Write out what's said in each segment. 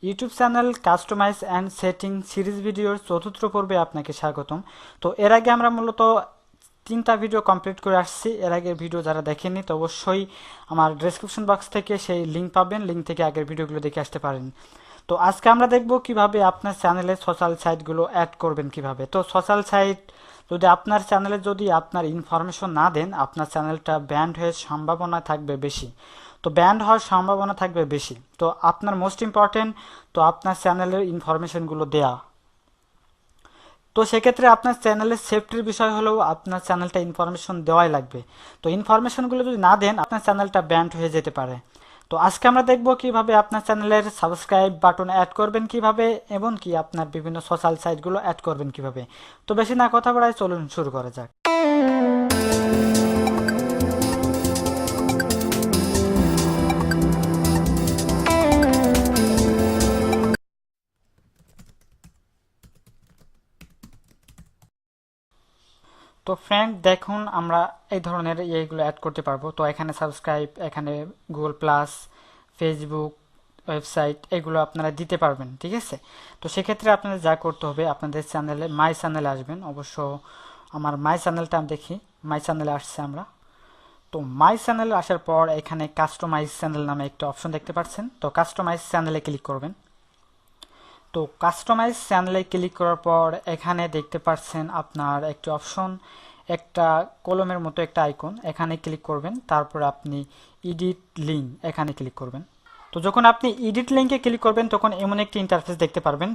YouTube channel customize and setting series ভিডিওর চতুর্থ পর্বে আপনাকে স্বাগতম। তো এর আগে আমরা মূলত 3টা ভিডিও কমপ্লিট করে আসছি। এর আগের ভিডিও যারা দেখেননি তো অবশ্যই আমার ডেসক্রিপশন বক্স থেকে সেই লিঙ্ক পাবেন, লিঙ্ক থেকে আগের ভিডিওগুলো দেখে আসতে পারেন। তো আজকে আমরা দেখব কিভাবে আপনার চ্যানেলে সোশ্যাল সাইটগুলো অ্যাড করবেন কিভাবে। তো সোশ্যাল সাইট যদি আপনার চ্যানেলে যদি আপনার ইনফরমেশন না দেন, আপনার চ্যানেলটা ব্যান্ড হয়ে সম্ভাবনা থাকবে বেশি। তো ব্যান্ড হওয়ার সম্ভাবনা থাকবে বেশি। তো আপনার মোস্ট ইম্পর্টেন্ট তো আপনার চ্যানেলের ইনফরমেশনগুলো দেয়া। তো সেক্ষেত্রে আপনার চ্যানেলের সেফটির বিষয় হলেও আপনার চ্যানেলটা ইনফরমেশন দেওয়াই লাগবে। তো ইনফরমেশনগুলো যদি না দেন আপনার চ্যানেলটা ব্যান্ড হয়ে যেতে পারে। তো আজকে আমরা দেখব কিভাবে আপনার চ্যানেলের সাবস্ক্রাইব বাটন অ্যাড করবেন কিভাবে, এবং কি আপনার বিভিন্ন সোশ্যাল সাইটগুলো অ্যাড করবেন কিভাবে। তো বেশি না কথা বাড়াই, চলুন শুরু করা যাক। তো ফ্রেন্ড দেখুন, আমরা এই ধরনের এইগুলো অ্যাড করতে পারবো। তো এখানে সাবস্ক্রাইব, এখানে গুগল প্লাস, ফেসবুক, ওয়েবসাইট এগুলো আপনারা দিতে পারবেন, ঠিক আছে। তো সেক্ষেত্রে আপনাদের যা করতে হবে, আপনাদের চ্যানেলে মাই চ্যানেলে আসবেন। অবশ্য আমার মাই চ্যানেলটা আমি দেখি, মাই চ্যানেলে আসছে আমরা। তো মাই চ্যানেলে আসার পর এখানে কাস্টমাইজ চ্যানেল নামে একটা অপশন দেখতে পাচ্ছেন। তো কাস্টমাইজ চ্যানেলে ক্লিক করবেন। তো কাস্টমাইজ চ্যানেলে ক্লিক করার পর এখানে দেখতে পাচ্ছেন আপনার একটি অপশন, একটা কলমের মতো একটা আইকন, এখানে ক্লিক করবেন। তারপর আপনি এডিট লিঙ্ক এখানে ক্লিক করবেন। তো যখন আপনি এডিট লিঙ্কে ক্লিক করবেন তখন এমন একটি ইন্টারফেস দেখতে পারবেন।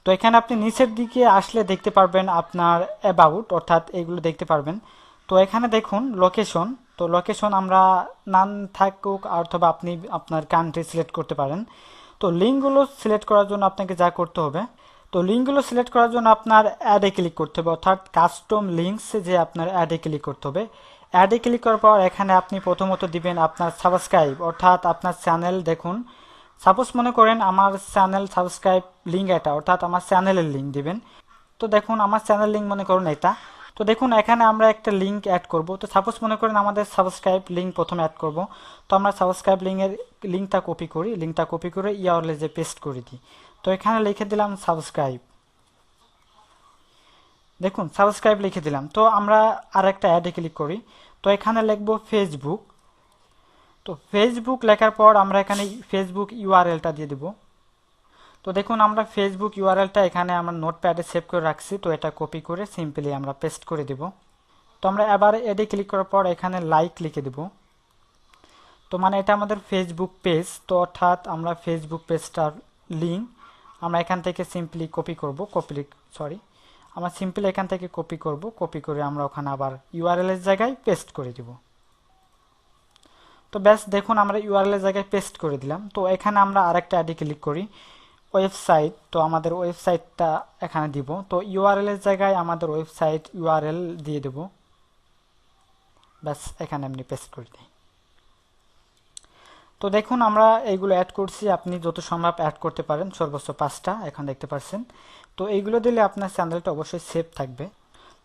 তো এখানে আপনি নিচের দিকে আসলে দেখতে পারবেন আপনার অ্যাবাউট, অর্থাৎ এগুলো দেখতে পারবেন। তো এখানে দেখুন লোকেশন। তো লোকেশন আমরা নান থাকুক অথবা আপনি আপনার কান্ট্রি সিলেক্ট করতে পারেন। তো লিঙ্কগুলো সিলেক্ট করার জন্য আপনাকে যা করতে হবে, তো লিঙ্কগুলো সিলেক্ট করার জন্য আপনার অ্যাডে ক্লিক করতে হবে, অর্থাৎ কাস্টম লিঙ্কস যে আপনার অ্যাডে ক্লিক করতে হবে। অ্যাডে ক্লিক করার পর এখানে আপনি প্রথমত দিবেন আপনার সাবস্ক্রাইব, অর্থাৎ আপনার চ্যানেল। দেখুন সাপোজ মনে করেন আমার চ্যানেল সাবস্ক্রাইব লিঙ্ক এটা, অর্থাৎ আমার চ্যানেলের লিঙ্ক দিবেন। তো দেখুন আমার চ্যানেল লিঙ্ক মনে করুন এটা। তো দেখুন এখানে আমরা একটা লিঙ্ক অ্যাড করব। তো সাপোজ মনে করেন আমাদের সাবস্ক্রাইব লিঙ্ক প্রথমে অ্যাড করব। তো আমরা সাবস্ক্রাইব লিঙ্কটা কপি করি, লিঙ্কটা কপি করে ইউআরএলে পেস্ট করে দিই। তো এখানে লিখে দিলাম সাবস্ক্রাইব। দেখুন সাবস্ক্রাইব লিখে দিলাম। তো আমরা আর একটা অ্যাডে ক্লিক করি। তো এখানে লিখব ফেসবুক। তো ফেসবুক লেখার পর আমরা এখানে ফেসবুক ইউআরএলটা দিয়ে দেব। তো দেখুন আমরা ফেসবুক ইউআরএলটা এখানে আমরা নোটপ্যাডে সেভ করে রাখছি। তো এটা কপি করে সিম্পলি আমরা পেস্ট করে দেব। তো আমরা এবার এডে ক্লিক করার পর এখানে লাইক লিখে দেব। তো মানে এটা আমাদের ফেসবুক পেজ। তো অর্থাৎ আমরা ফেসবুক পেজটার লিঙ্ক আমরা এখান থেকে সিম্পলি কপি করব, আমরা সিম্পলি এখান থেকে কপি করব, কপি করে আমরা ওখানে আবার ইউআরএল এর জায়গায় পেস্ট করে দিব। তো ব্যাস দেখুন আমরা ইউআরএল এর জায়গায় পেস্ট করে দিলাম। তো এখানে আমরা আরেকটা অ্যাডে ক্লিক করি, ওয়েবসাইট। তো আমাদের ওয়েবসাইটটা এখানে দিব। তো ইউআরএল এর জায়গায় আমাদের ওয়েবসাইট ইউআরএল দিয়ে দেব। ব্যাস এখানে আপনি পেস্ট করে দিই। তো দেখুন আমরা এইগুলো অ্যাড করছি, আপনি যত সম্ভব অ্যাড করতে পারেন, সর্বোচ্চ 5টা এখন দেখতে পাচ্ছেন। তো এইগুলো দিলে আপনার চ্যানেলটা অবশ্যই সেভ থাকবে।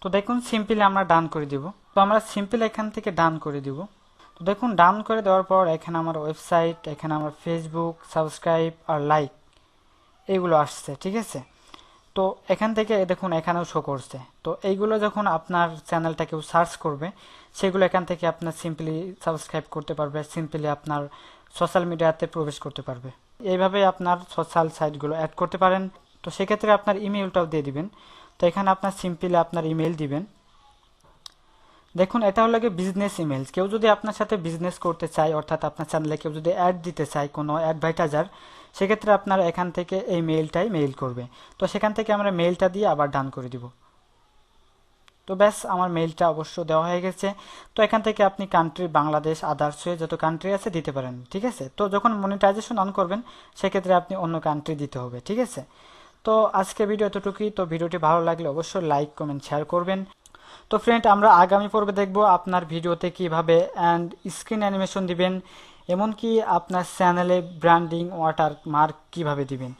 তো দেখুন সিম্পলি আমরা ডান করে দিব। তো আমরা সিম্পলি এখান থেকে ডান করে দিব। তো দেখুন ডান করে দেওয়ার পর এখানে আমার ওয়েবসাইট, এখানে আমার ফেসবুক, সাবস্ক্রাইব আর লাইক এইগুলো আসছে, ঠিক আছে। তো এখান থেকে দেখুন এখানেও শো করছে। তো এইগুলো যখন আপনার চ্যানেলটা কেউ সার্চ করবে সেগুলো এখান থেকে আপনার সিম্পলি সাবস্ক্রাইব করতে পারবে, সিম্পলি আপনার সোশ্যাল মিডিয়াতে প্রবেশ করতে পারবে। এইভাবে আপনার সোশ্যাল সাইটগুলো অ্যাড করতে পারেন। তো সেক্ষেত্রে আপনার ইমেলটাও দিয়ে দিবেন। তো এখানে আপনার সিম্পলি আপনার ইমেল দিবেন। দেখুন এটা হলো গিয়ে বিজনেস ইমেল। কেউ যদি আপনার সাথে বিজনেস করতে চায়, অর্থাৎ আপনার চ্যানেলে কেউ যদি অ্যাড দিতে চায়, কোনো অ্যাডভার্টাইজার, সেক্ষেত্রে আপনার এখান থেকে এই মেইলটাই মেইল করবে। তো সেখান থেকে আমরা মেইলটা দিয়ে আবার ডান করে দিব। তো ব্যাস আমার মেইলটা অবশ্য দেওয়া হয়ে গেছে। তো এখান থেকে আপনি কান্ট্রি বাংলাদেশ, আদার্স যত কান্ট্রি আছে দিতে পারেন, ঠিক আছে। তো যখন মনিটাইজেশন অন করবেন সেক্ষেত্রে আপনি অন্য কান্ট্রি দিতে হবে, ঠিক আছে। তো আজকে ভিডিও এতটুকুই। তো ভিডিওটি ভালো লাগলে অবশ্যই লাইক, কমেন্ট, শেয়ার করবেন। তো ফ্রেন্ড আমরা আগামী পর্বে দেখব আপনার ভিডিওতে কিভাবে অ্যান্ড স্ক্রিন অ্যানিমেশন দিবেন, এমনকি আপনার চ্যানেলে ব্র্যান্ডিং ওয়াটারমার্ক কিভাবে দিবেন।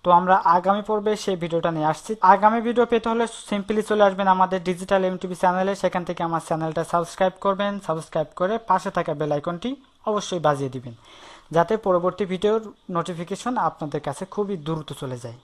তো আমরা আগামী পর্বে সেই ভিডিওটা নিয়ে আসছি। আগামী ভিডিও পেতে হলে সিম্পলি চলে আসবেন আমাদের ডিজিটাল এমটিভি চ্যানেলে, সেখান থেকে আমার চ্যানেলটা সাবস্ক্রাইব করবেন, সাবস্ক্রাইব করে পাশে থাকা বেল আইকনটি অবশ্যই বাজিয়ে দিবেন, যাতে পরবর্তী ভিডিওর নোটিফিকেশন আপনাদের কাছে খুবই দ্রুত চলে যায়।